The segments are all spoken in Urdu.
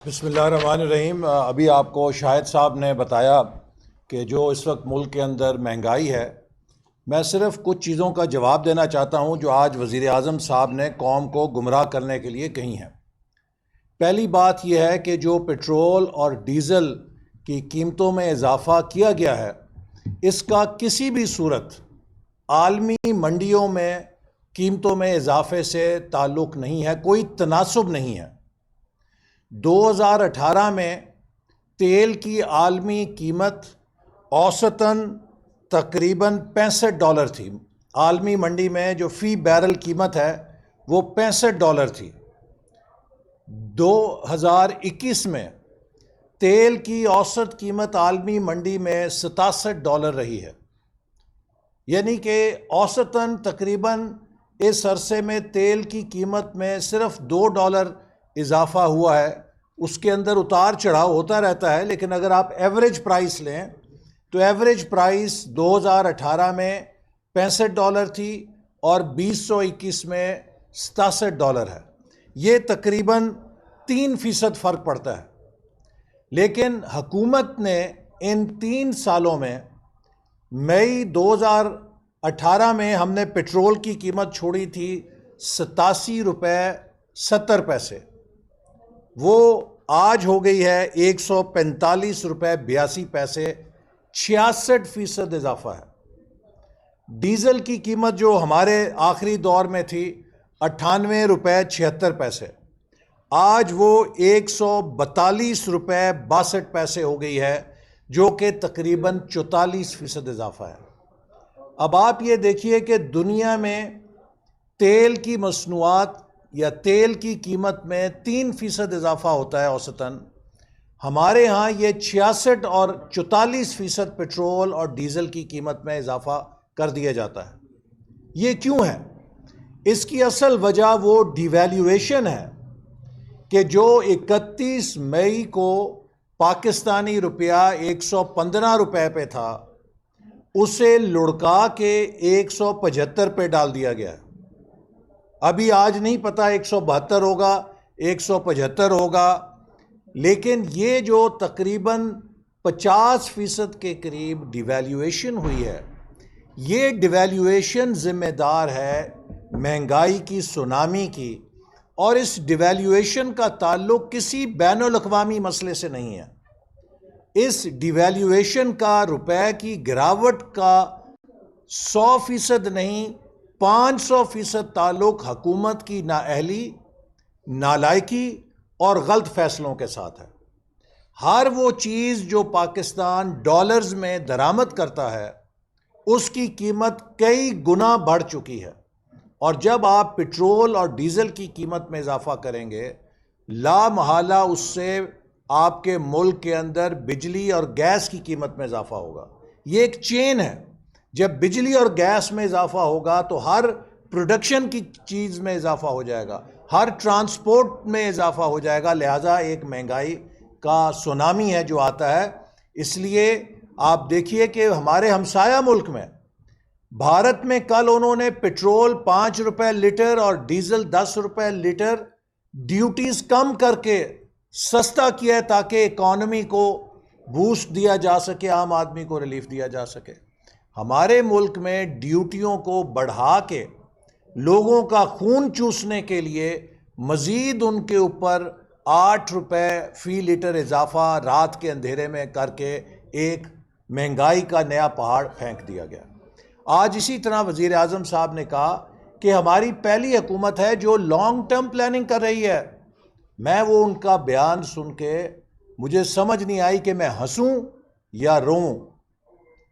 بسم اللہ الرحمن الرحیم۔ ابھی آپ کو شاہد صاحب نے بتایا کہ جو اس وقت ملک کے اندر مہنگائی ہے، میں صرف کچھ چیزوں کا جواب دینا چاہتا ہوں جو آج وزیر اعظم صاحب نے قوم کو گمراہ کرنے کے لیے کہی ہیں۔ پہلی بات یہ ہے کہ جو پٹرول اور ڈیزل کی قیمتوں میں اضافہ کیا گیا ہے، اس کا کسی بھی صورت عالمی منڈیوں میں قیمتوں میں اضافے سے تعلق نہیں ہے، کوئی تناسب نہیں ہے۔ 2018 میں تیل کی عالمی قیمت اوسطاً تقریباً $65 تھی۔ عالمی منڈی میں جو فی بیرل قیمت ہے وہ $65 تھی۔ 2021 میں تیل کی اوسط قیمت عالمی منڈی میں $67 رہی ہے، یعنی کہ اوسطاً تقریباً اس عرصے میں تیل کی قیمت میں صرف $2 اضافہ ہوا ہے۔ اس کے اندر اتار چڑھاؤ ہوتا رہتا ہے، لیکن اگر آپ ایوریج پرائس لیں تو ایوریج پرائس 2018 میں $65 تھی اور 2021 میں $67 ہے۔ یہ تقریباً 3% فرق پڑتا ہے۔ لیکن حکومت نے ان 3 سالوں میں مئی 2018 میں ہم نے پٹرول کی قیمت چھوڑی تھی $87.70، وہ آج ہو گئی ہے $145.82، 66% اضافہ ہے۔ ڈیزل کی قیمت جو ہمارے آخری دور میں تھی $98.76، آج وہ $142.62 ہو گئی ہے، جو کہ تقریباً 44% اضافہ ہے۔ اب آپ یہ دیکھیے کہ دنیا میں تیل کی مصنوعات یا تیل کی قیمت میں 3% اضافہ ہوتا ہے اوسطاً، ہمارے ہاں یہ 66 اور 44% پٹرول اور ڈیزل کی قیمت میں اضافہ کر دیا جاتا ہے۔ یہ کیوں ہے؟ اس کی اصل وجہ وہ ڈیویلیویشن ہے کہ جو 31 مئی کو پاکستانی روپیہ 115 روپے پہ تھا، اسے لڑکا کے 175 پہ ڈال دیا گیا ہے۔ ابھی آج نہیں پتا 172 ہوگا 175 ہوگا، لیکن یہ جو تقریباً 50% کے قریب ڈیویلیویشن ہوئی ہے، یہ ڈیویلیویشن ذمہ دار ہے مہنگائی کی سونامی کی، اور اس ڈیویلیویشن کا تعلق کسی بین الاقوامی مسئلے سے نہیں ہے۔ اس ڈیویلیویشن کا روپے کی گراوٹ کا 100% نہیں 500% تعلق حکومت کی نااہلی، نالائکی اور غلط فیصلوں کے ساتھ ہے۔ ہر وہ چیز جو پاکستان ڈالرز میں درآمد کرتا ہے، اس کی قیمت کئی گنا بڑھ چکی ہے، اور جب آپ پٹرول اور ڈیزل کی قیمت میں اضافہ کریں گے، لا محالہ اس سے آپ کے ملک کے اندر بجلی اور گیس کی قیمت میں اضافہ ہوگا۔ یہ ایک چین ہے۔ جب بجلی اور گیس میں اضافہ ہوگا تو ہر پروڈکشن کی چیز میں اضافہ ہو جائے گا، ہر ٹرانسپورٹ میں اضافہ ہو جائے گا، لہٰذا ایک مہنگائی کا سونامی ہے جو آتا ہے۔ اس لیے آپ دیکھیے کہ ہمارے ہمسایہ ملک میں بھارت میں کل انہوں نے پٹرول $5 لیٹر اور ڈیزل $10 لیٹر ڈیوٹیز کم کر کے سستا کیا ہے، تاکہ اکانومی کو بوسٹ دیا جا سکے، عام آدمی کو ریلیف دیا جا سکے۔ ہمارے ملک میں ڈیوٹیوں کو بڑھا کے لوگوں کا خون چوسنے کے لیے مزید ان کے اوپر $8 فی لیٹر اضافہ رات کے اندھیرے میں کر کے ایک مہنگائی کا نیا پہاڑ پھینک دیا گیا۔ آج اسی طرح وزیر اعظم صاحب نے کہا کہ ہماری پہلی حکومت ہے جو لانگ ٹرم پلاننگ کر رہی ہے۔ میں وہ ان کا بیان سن کے مجھے سمجھ نہیں آئی کہ میں ہنسوں یا روؤں۔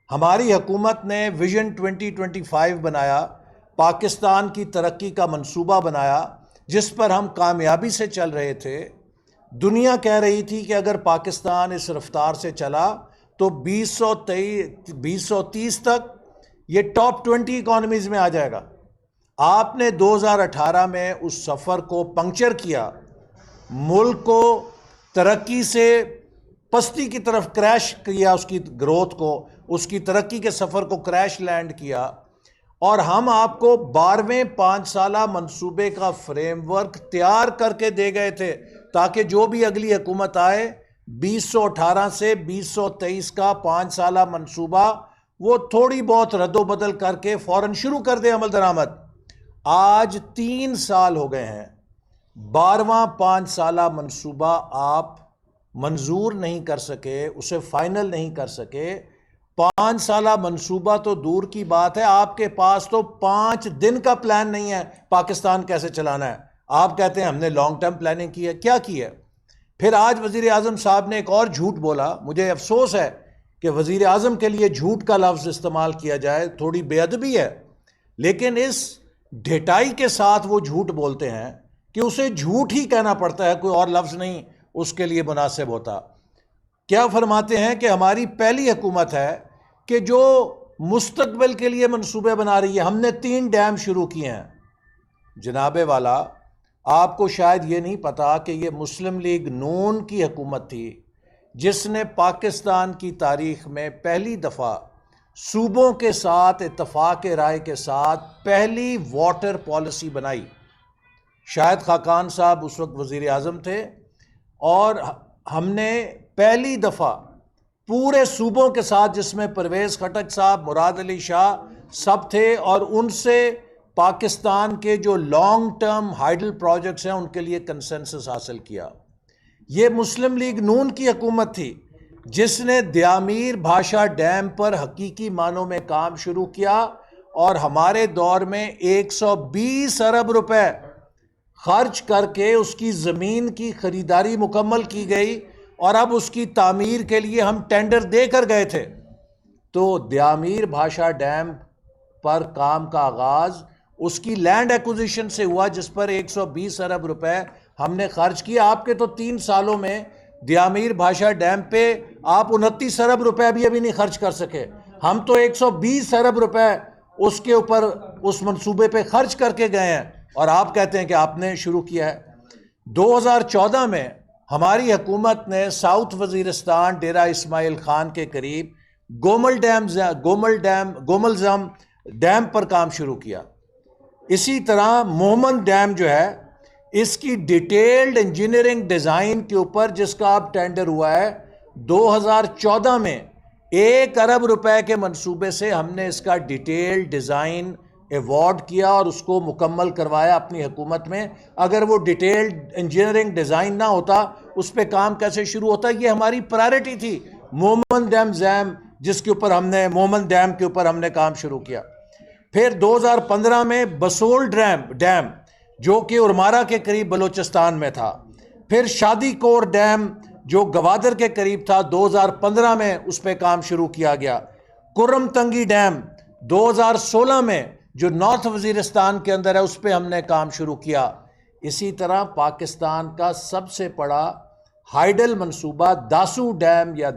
ہماری حکومت نے ویژن 2025 بنایا، پاکستان کی ترقی کا منصوبہ بنایا، جس پر ہم کامیابی سے چل رہے تھے۔ دنیا کہہ رہی تھی کہ اگر پاکستان اس رفتار سے چلا تو 2030 تک یہ ٹاپ 20 اکانومیز میں آ جائے گا۔ آپ نے 2018 میں اس سفر کو پنکچر کیا، ملک کو ترقی سے پستی کی طرف کریش کیا، اس کی گروتھ کو، اس کی ترقی کے سفر کو کریش لینڈ کیا، اور ہم آپ کو 12ویں 5 سالہ منصوبے کا فریم ورک تیار کر کے دے گئے تھے تاکہ جو بھی اگلی حکومت آئے 2018 سے 2023 کا 5 سالہ منصوبہ وہ تھوڑی بہت رد و بدل کر کے فوراً شروع کر دے عمل درآمد۔ آج 3 سال ہو گئے ہیں، 12واں 5 سالہ منصوبہ آپ منظور نہیں کر سکے، اسے فائنل نہیں کر سکے۔ 5 سالہ منصوبہ تو دور کی بات ہے، آپ کے پاس تو 5 دن کا پلان نہیں ہے پاکستان کیسے چلانا ہے۔ آپ کہتے ہیں ہم نے لانگ ٹرم پلاننگ کی ہے، کیا کی ہے؟ پھر آج وزیر اعظم صاحب نے ایک اور جھوٹ بولا، مجھے افسوس ہے کہ وزیر اعظم کے لیے جھوٹ کا لفظ استعمال کیا جائے، تھوڑی بے ادبی ہے، لیکن اس ڈھٹائی کے ساتھ وہ جھوٹ بولتے ہیں کہ اسے جھوٹ ہی کہنا پڑتا ہے، کوئی اور لفظ نہیں اس کے لیے مناسب ہوتا۔ کیا فرماتے ہیں کہ ہماری پہلی حکومت ہے کہ جو مستقبل کے لیے منصوبے بنا رہی ہے، ہم نے 3 ڈیم شروع کیے ہیں۔ جناب والا، آپ کو شاید یہ نہیں پتا کہ یہ مسلم لیگ نون کی حکومت تھی جس نے پاکستان کی تاریخ میں پہلی دفعہ صوبوں کے ساتھ اتفاق رائے کے ساتھ پہلی واٹر پالیسی بنائی۔ شاہد خاقان صاحب اس وقت وزیر اعظم تھے، اور ہم نے پہلی دفعہ پورے صوبوں کے ساتھ، جس میں پرویز خٹک صاحب، مراد علی شاہ سب تھے، اور ان سے پاکستان کے جو لانگ ٹرم ہائیڈل پروجیکٹس ہیں ان کے لیے کنسنسس حاصل کیا۔ یہ مسلم لیگ نون کی حکومت تھی جس نے دیامیر بھاشا ڈیم پر حقیقی معنوں میں کام شروع کیا، اور ہمارے دور میں 120 ارب روپے خرچ کر کے اس کی زمین کی خریداری مکمل کی گئی، اور اب اس کی تعمیر کے لیے ہم ٹینڈر دے کر گئے تھے۔ تو دیامیر بھاشا ڈیم پر کام کا آغاز اس کی لینڈ ایکوزیشن سے ہوا، جس پر 120 ارب روپے ہم نے خرچ کیا۔ آپ کے تو 3 سالوں میں دیامیر بھاشا ڈیم پہ آپ 29 ارب روپے بھی ابھی نہیں خرچ کر سکے، ہم تو 120 ارب روپے اس کے اوپر اس منصوبے پہ خرچ کر کے گئے ہیں، اور آپ کہتے ہیں کہ آپ نے شروع کیا ہے۔ 2014 میں ہماری حکومت نے ساؤتھ وزیرستان ڈیرہ اسماعیل خان کے قریب گوملزم ڈیم پر کام شروع کیا۔ اسی طرح مومن ڈیم جو ہے، اس کی ڈیٹیلڈ انجینئرنگ ڈیزائن کے اوپر جس کا اب ٹینڈر ہوا ہے، 2014 میں 1 ارب روپے کے منصوبے سے ہم نے اس کا ڈیٹیلڈ ڈیزائن ایوارڈ کیا اور اس کو مکمل کروایا اپنی حکومت میں۔ اگر وہ ڈیٹیلڈ انجینئرنگ ڈیزائن نہ ہوتا، اس پہ کام کیسے شروع ہوتا؟ یہ ہماری پرائرٹی تھی، مومن ڈیم جس کے اوپر مومن ڈیم کے اوپر ہم نے کام شروع کیا۔ پھر 2015 میں بسول ڈیم جو کہ ارمارا کے قریب بلوچستان میں تھا، پھر شادی کور ڈیم جو گوادر کے قریب تھا، 2015 میں اس پہ کام شروع کیا گیا۔ کرم تنگی ڈیم 2016 میں جو نارتھ وزیرستان کے اندر ہے، اس پہ ہم نے کام شروع کیا۔ اسی طرح پاکستان کا سب سے بڑا ہائیڈل منصوبہ داسو ڈیم یا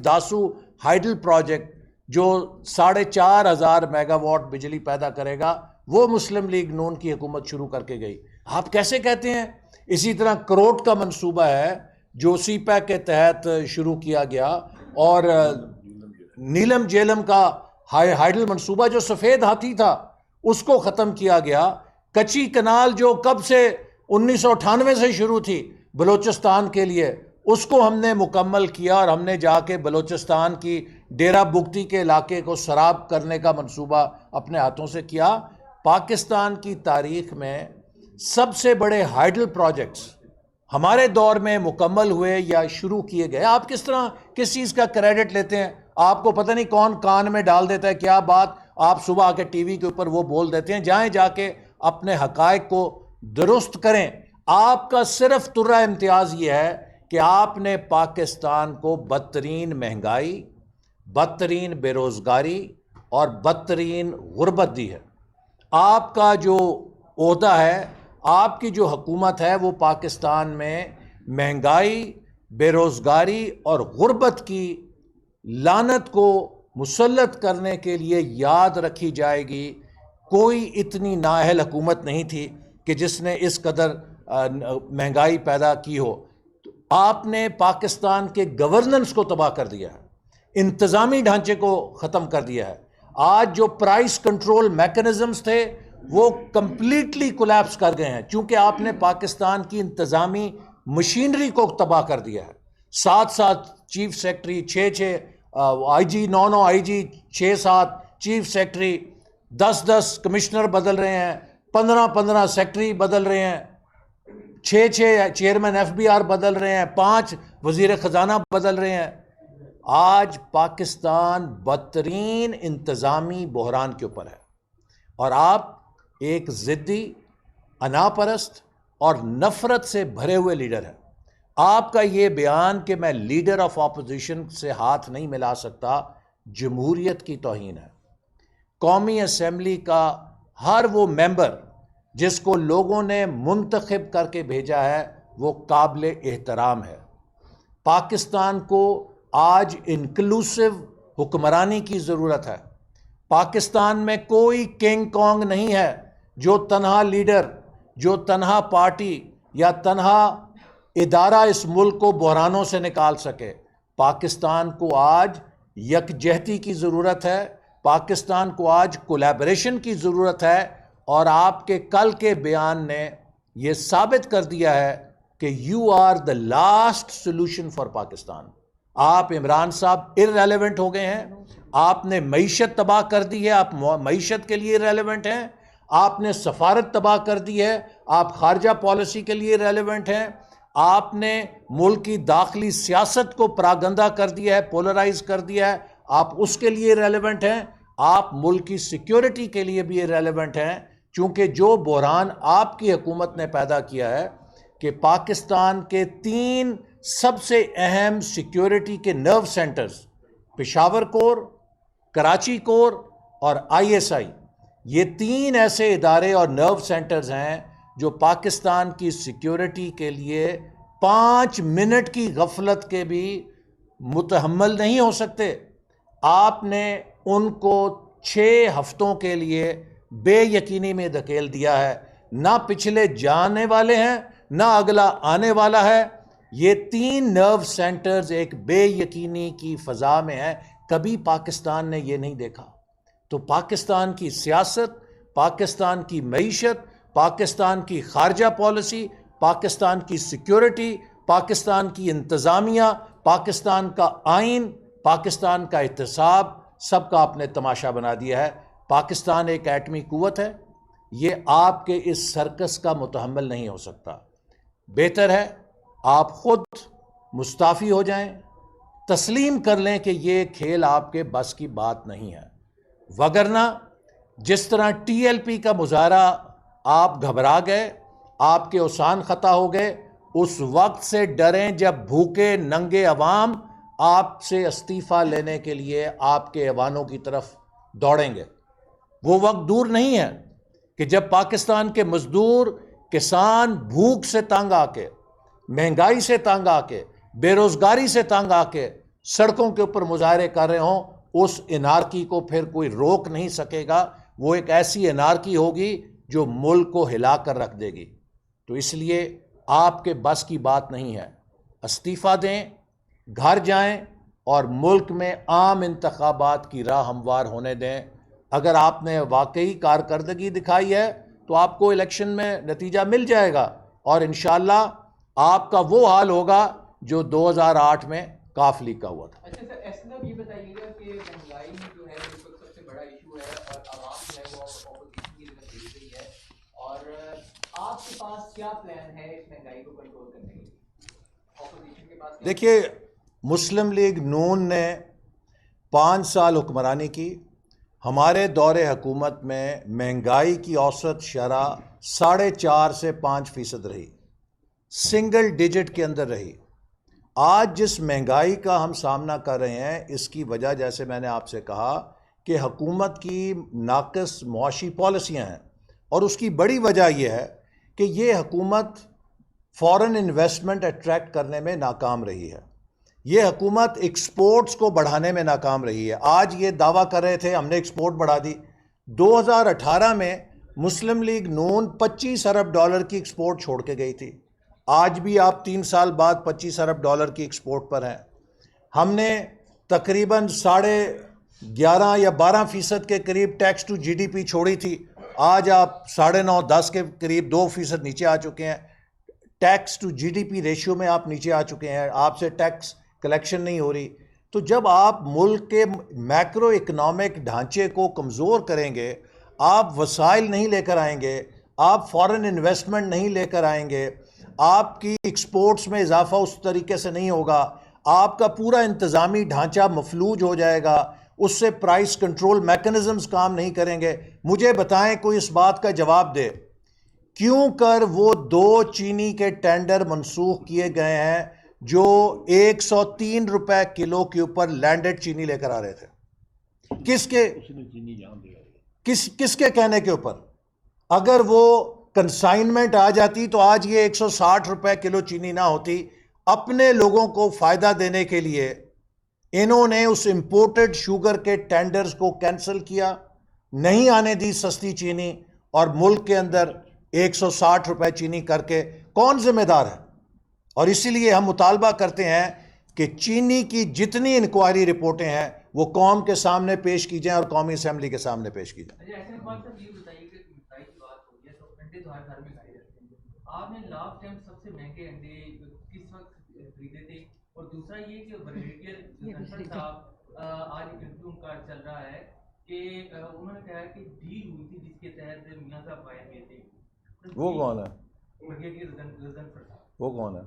داسو ہائیڈل پروجیکٹ جو 4,500 میگا واٹ بجلی پیدا کرے گا، وہ مسلم لیگ نون کی حکومت شروع کر کے گئی۔ آپ کیسے کہتے ہیں؟ اسی طرح کروٹ کا منصوبہ ہے جو سی پیک کے تحت شروع کیا گیا، اور نیلم جیلم کا ہائیڈل منصوبہ جو سفید ہاتھی تھا اس کو ختم کیا گیا۔ کچی کنال جو کب سے 1998 سے شروع تھی بلوچستان کے لیے، اس کو ہم نے مکمل کیا، اور ہم نے جا کے بلوچستان کی ڈیرہ بگٹی کے علاقے کو سراب کرنے کا منصوبہ اپنے ہاتھوں سے کیا۔ پاکستان کی تاریخ میں سب سے بڑے ہائیڈل پروجیکٹس ہمارے دور میں مکمل ہوئے یا شروع کیے گئے۔ آپ کس چیز کا کریڈٹ لیتے ہیں؟ آپ کو پتہ نہیں کون کان میں ڈال دیتا ہے کیا بات، آپ صبح آ کے ٹی وی کے اوپر وہ بول دیتے ہیں۔ جائیں جا کے اپنے حقائق کو درست کریں۔ آپ کا صرف ترہ امتیاز یہ ہے کہ آپ نے پاکستان کو بدترین مہنگائی، بدترین بے روزگاری اور بدترین غربت دی ہے۔ آپ کا جو عہدہ ہے، آپ کی جو حکومت ہے، وہ پاکستان میں مہنگائی، بے روزگاری اور غربت کی لعنت کو مسلط کرنے کے لیے یاد رکھی جائے گی۔ کوئی اتنی نااہل حکومت نہیں تھی کہ جس نے اس قدر مہنگائی پیدا کی ہو۔ آپ نے پاکستان کے گورننس کو تباہ کر دیا ہے، انتظامی ڈھانچے کو ختم کر دیا ہے۔ آج جو پرائس کنٹرول میکنزمز تھے وہ کمپلیٹلی کولیپس کر گئے ہیں، چونکہ آپ نے پاکستان کی انتظامی مشینری کو تباہ کر دیا ہے. 7 چیف سیکٹری، 6 آئی جی، 9 آئی جی، 6 چیف سیکٹری، 10 کمشنر بدل رہے ہیں، 15 سیکٹری بدل رہے ہیں، 6 چیئرمین FBI بدل رہے ہیں، 5 وزیر خزانہ بدل رہے ہیں. آج پاکستان بدترین انتظامی بحران کے اوپر ہے، اور آپ ایک ضدی، انا پرست اور نفرت سے بھرے ہوئے لیڈر ہیں. آپ کا یہ بیان کہ میں لیڈر آف اپوزیشن سے ہاتھ نہیں ملا سکتا، جمہوریت کی توہین ہے. قومی اسمبلی کا ہر وہ ممبر جس کو لوگوں نے منتخب کر کے بھیجا ہے وہ قابل احترام ہے. پاکستان کو آج انکلوسیو حکمرانی کی ضرورت ہے. پاکستان میں کوئی کنگ کانگ نہیں ہے جو تنہا لیڈر، جو تنہا پارٹی یا تنہا ادارہ اس ملک کو بحرانوں سے نکال سکے. پاکستان کو آج یکجہتی کی ضرورت ہے، پاکستان کو آج کولیبریشن کی ضرورت ہے. اور آپ کے کل کے بیان نے یہ ثابت کر دیا ہے کہ you are the last solution for Pakistan. آپ عمران صاحب ارریلیونٹ ہو گئے ہیں، آپ نے معیشت تباہ کر دی ہے، آپ معیشت کے لیے ریلیونٹ ہیں. آپ نے سفارت تباہ کر دی ہے، آپ خارجہ پالیسی کے لیے ریلیونٹ ہیں. آپ نے ملک کی داخلی سیاست کو پراگندہ کر دیا ہے، پولرائز کر دیا ہے، آپ اس کے لیے ریلیونٹ ہیں. آپ ملک کی سیکیورٹی کے لیے بھی ریلیونٹ ہیں، چونکہ جو بحران آپ کی حکومت نے پیدا کیا ہے کہ پاکستان کے 3 سب سے اہم سیکیورٹی کے نرو سینٹرز، پشاور کور، کراچی کور اور ISI، یہ 3 ایسے ادارے اور نرو سینٹرز ہیں جو پاکستان کی سیکیورٹی کے لیے 5 منٹ کی غفلت کے بھی متحمل نہیں ہو سکتے. آپ نے ان کو 6 ہفتوں کے لیے بے یقینی میں دھکیل دیا ہے. نہ پچھلے جانے والے ہیں، نہ اگلا آنے والا ہے. یہ 3 نرو سینٹرز ایک بے یقینی کی فضا میں ہیں. کبھی پاکستان نے یہ نہیں دیکھا. تو پاکستان کی سیاست، پاکستان کی معیشت، پاکستان کی خارجہ پالیسی، پاکستان کی سیکیورٹی، پاکستان کی انتظامیہ، پاکستان کا آئین، پاکستان کا احتساب، سب کا آپ نے تماشا بنا دیا ہے. پاکستان ایک ایٹمی قوت ہے، یہ آپ کے اس سرکس کا متحمل نہیں ہو سکتا. بہتر ہے آپ خود مستعفی ہو جائیں، تسلیم کر لیں کہ یہ کھیل آپ کے بس کی بات نہیں ہے. وگرنہ جس طرح TLP کا مظاہرہ آپ گھبرا گئے، آپ کے اوسان خطا ہو گئے، اس وقت سے ڈریں جب بھوکے ننگے عوام آپ سے استعفیٰ لینے کے لیے آپ کے ایوانوں کی طرف دوڑیں گے. وہ وقت دور نہیں ہے کہ جب پاکستان کے مزدور، کسان بھوک سے تنگ آ کے، مہنگائی سے تنگ آ کے، بے روزگاری سے تنگ آ کے سڑکوں کے اوپر مظاہرے کر رہے ہوں. اس انارکی کو پھر کوئی روک نہیں سکے گا. وہ ایک ایسی انارکی ہوگی جو ملک کو ہلا کر رکھ دے گی. تو اس لیے آپ کے بس کی بات نہیں ہے. استعفیٰ دیں، گھر جائیں اور ملک میں عام انتخابات کی راہ ہموار ہونے دیں. اگر آپ نے واقعی کارکردگی دکھائی ہے تو آپ کو الیکشن میں نتیجہ مل جائے گا، اور انشاءاللہ آپ کا وہ حال ہوگا جو 2008 میں کاف لیگ کا ہوا تھا. اچھا سر، ایسے میں یہ بتائیے گا کہ مہنگائی جو ہے اس وقت سب سے بڑا ایشو ہے، اور عوام جو ہے وہ اپوزیشن کی طرف دیکھ رہی ہے، اور آپ کے پاس کیا پلان ہے اس مہنگائی کو کنٹرول کرنے کے لیے؟ اپوزیشن کے پاس دیکھیے، مسلم لیگ نون نے 5 سال حکمرانی کی. ہمارے دور حکومت میں مہنگائی کی اوسط شرح 4.5 سے 5% رہی، سنگل ڈیجٹ کے اندر رہی. آج جس مہنگائی کا ہم سامنا کر رہے ہیں، اس کی وجہ جیسے میں نے آپ سے کہا کہ حکومت کی ناقص معاشی پالیسیاں ہیں، اور اس کی بڑی وجہ یہ ہے کہ یہ حکومت فورن انویسٹمنٹ اٹریکٹ کرنے میں ناکام رہی ہے. یہ حکومت ایکسپورٹس کو بڑھانے میں ناکام رہی ہے. آج یہ دعویٰ کر رہے تھے ہم نے ایکسپورٹ بڑھا دی. 2018 میں مسلم لیگ نون $25 ارب کی ایکسپورٹ چھوڑ کے گئی تھی. آج بھی آپ 3 سال بعد $25 ارب کی ایکسپورٹ پر ہیں. ہم نے تقریباً 11.5 یا 12% کے قریب ٹیکس ٹو GDP چھوڑی تھی. آج آپ 9.5 10 کے قریب 2% نیچے آ چکے ہیں. Tax to G D P ratio میں آپ نیچے آ چکے ہیں, آپ سے ٹیکس کلیکشن نہیں ہو رہی. تو جب آپ ملک کے میکرو اکنامک ڈھانچے کو کمزور کریں گے, آپ وسائل نہیں لے کر آئیں گے, آپ فارن انویسٹمنٹ نہیں لے کر آئیں گے, آپ کی ایکسپورٹس میں اضافہ اس طریقے سے نہیں ہوگا, آپ کا پورا انتظامی ڈھانچہ مفلوج ہو جائے گا, اس سے پرائس کنٹرول میکنزمز کام نہیں کریں گے. مجھے بتائیں, کوئی اس بات کا جواب دے کیوں کر وہ 2 چینی کے ٹینڈر منسوخ کیے گئے ہیں جو 103 روپے کلو کے اوپر لینڈڈ چینی لے کر آ رہے تھے؟ کس کے کہنے کے اوپر؟ اگر وہ کنسائنمنٹ آ جاتی تو آج یہ 160 روپے کلو چینی نہ ہوتی. اپنے لوگوں کو فائدہ دینے کے لیے انہوں نے اس امپورٹڈ شوگر کے ٹینڈرز کو کینسل کیا, نہیں آنے دی سستی چینی, اور ملک کے اندر 160 روپے چینی کر کے کون ذمہ دار ہے؟ اور اسی لیے ہم مطالبہ کرتے ہیں کہ چینی کی جتنی انکوائری رپورٹیں ہیں وہ قوم کے سامنے پیش کی جائیں اور قومی اسمبلی کے سامنے پیش کی جائیں. ایسے بات صاحب یہ بتائیے کہ مٹھائی کی بات ہو ہے تو انڈے تو ہر گھر میں کھائے جاتے ہیں. آپ نے لاسٹ ٹائم سب سے مہنگے انڈے کس وقت خریدے تھے؟ اور دوسرا یہ کہ بریگیڈیئر دھنکر صاحب آج انٹرویو ان کا چل رہا ہے کہ انہوں نے کہا کہ ڈیل ہوئی تھی جس کے تحت میاں صاحب آئے گئے تھے. وہ کون ہے؟ بریگیڈیئر دھنکر صاحب. وہ کون ہے؟